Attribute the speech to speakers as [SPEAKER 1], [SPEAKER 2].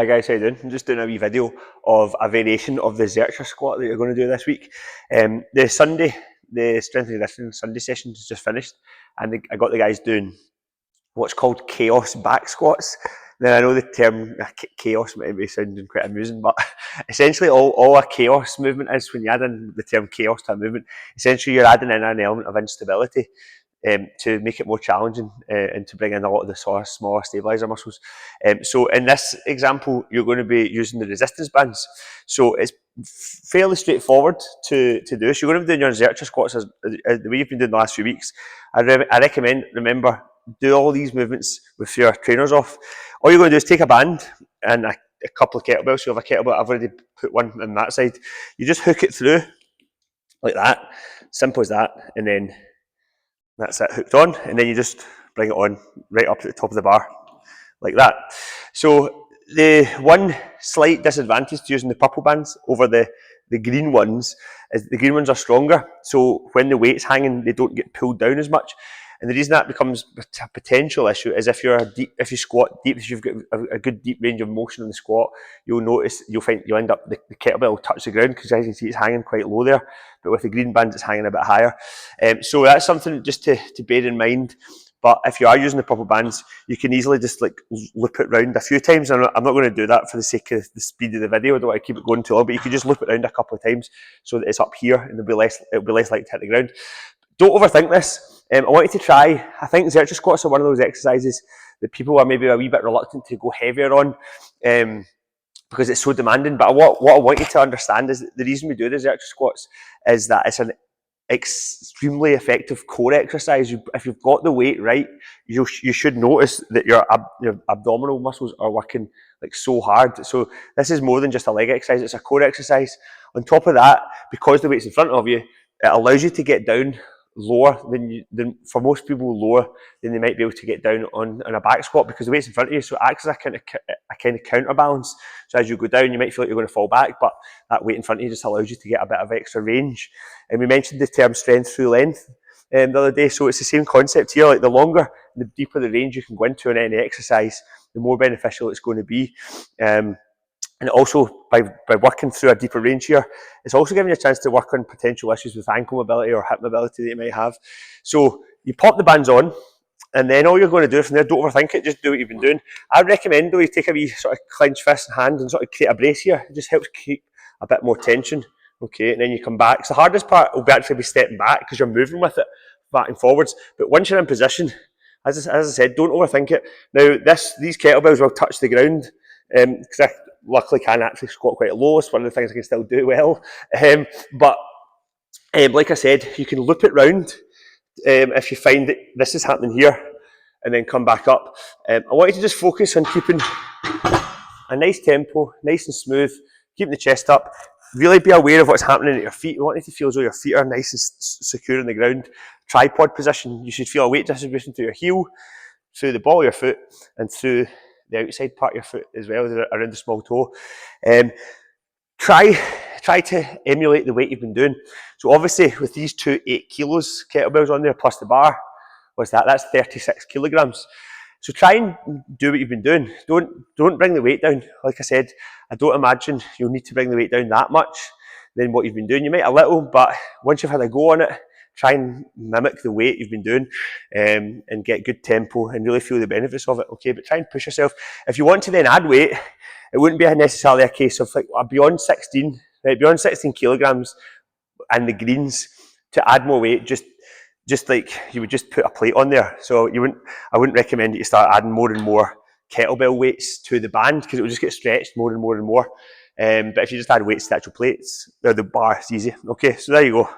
[SPEAKER 1] Hi guys, how you doing? I'm just doing a wee video of a variation of the Zercher squat that you're going to do this week. The strength and conditioning Sunday session has just finished, and I got the guys doing what's called chaos back squats. Now I know the term chaos might be sounding quite amusing, but essentially all a chaos movement is, when you add in the term chaos to a movement, essentially you're adding in an element of instability. To make it more challenging and to bring in a lot of the sort of smaller stabilizer muscles. So in this example, you're going to be using the resistance bands. So it's fairly straightforward to do this. You're going to be doing your Zercher squats as the way you've been doing the last few weeks. I recommend, remember, do all these movements with your trainers off. All you're going to do is take a band and a couple of kettlebells. So you have a kettlebell, I've already put one on that side. You just hook it through like that, simple as that, and then that's it, hooked on, and then you just bring it on right up to the top of the bar, like that. So the one slight disadvantage to using the purple bands over the green ones is the green ones are stronger, so when the weight's hanging, they don't get pulled down as much. And the reason that becomes a potential issue is if you squat deep, if you've got a good deep range of motion in the squat, you'll notice, you'll end up, the kettlebell will touch the ground, because as you can see it's hanging quite low there, but with the green bands it's hanging a bit higher. So that's something just to bear in mind. But if you are using the purple bands, you can easily just like loop it round a few times. I'm not going to do that for the sake of the speed of the video. I don't want to keep it going too long, but you can just loop it round a couple of times so that it's up here and it'll be less likely to hit the ground. Don't overthink this. I want you to try, I think Zercher squats are one of those exercises that people are maybe a wee bit reluctant to go heavier on because it's so demanding. But what I want you to understand is that the reason we do the Zercher squats is that it's an extremely effective core exercise. If you've got the weight right, you should notice that your abdominal muscles are working like so hard. So this is more than just a leg exercise, it's a core exercise. On top of that, because the weight's in front of you, it allows you to get down lower than for most people, lower than they might be able to get down on a back squat, because the weight's in front of you, so it acts as a kind of counterbalance. So as you go down, you might feel like you're going to fall back, but that weight in front of you just allows you to get a bit of extra range. And we mentioned the term strength through length the other day, so it's the same concept here. Like the longer, the deeper the range you can go into in any exercise, the more beneficial it's going to be. And also, by working through a deeper range here, it's also giving you a chance to work on potential issues with ankle mobility or hip mobility that you might have. So you pop the bands on, and then all you're going to do from there, don't overthink it, just do what you've been doing. I recommend, though, you take a wee sort of clenched fist and hand and sort of create a brace here. It just helps keep a bit more tension. Okay, and then you come back. So the hardest part will actually be stepping back, because you're moving with it back and forwards. But once you're in position, as I said, don't overthink it. Now, these kettlebells will touch the ground, because I luckily can actually squat quite low. It's one of the things I can still do well. But like I said, you can loop it round if you find that this is happening here, and then come back up. I want you to just focus on keeping a nice tempo, nice and smooth, keeping the chest up. Really be aware of what's happening at your feet. We want you to feel as though your feet are nice and secure on the ground. Tripod position, you should feel a weight distribution through your heel, through the ball of your foot, and through the outside part of your foot as well, around the small toe. Try to emulate the weight you've been doing. So obviously with these two 8 kilos kettlebells on there plus the bar, what's that? That's 36 kilograms. So try and do what you've been doing. Don't bring the weight down. Like I said, I don't imagine you'll need to bring the weight down that much than what you've been doing. You might a little, but once you've had a go on it, try and mimic the weight you've been doing and get good tempo and really feel the benefits of it. Okay, but try and push yourself. If you want to then add weight, it wouldn't be necessarily a case of like beyond 16 kilograms and the greens to add more weight. Just like you would just put a plate on there. So I wouldn't recommend that you start adding more and more kettlebell weights to the band, because it will just get stretched more and more and more. But if you just add weights to the actual plates, or the bar, it's easy. Okay, so there you go.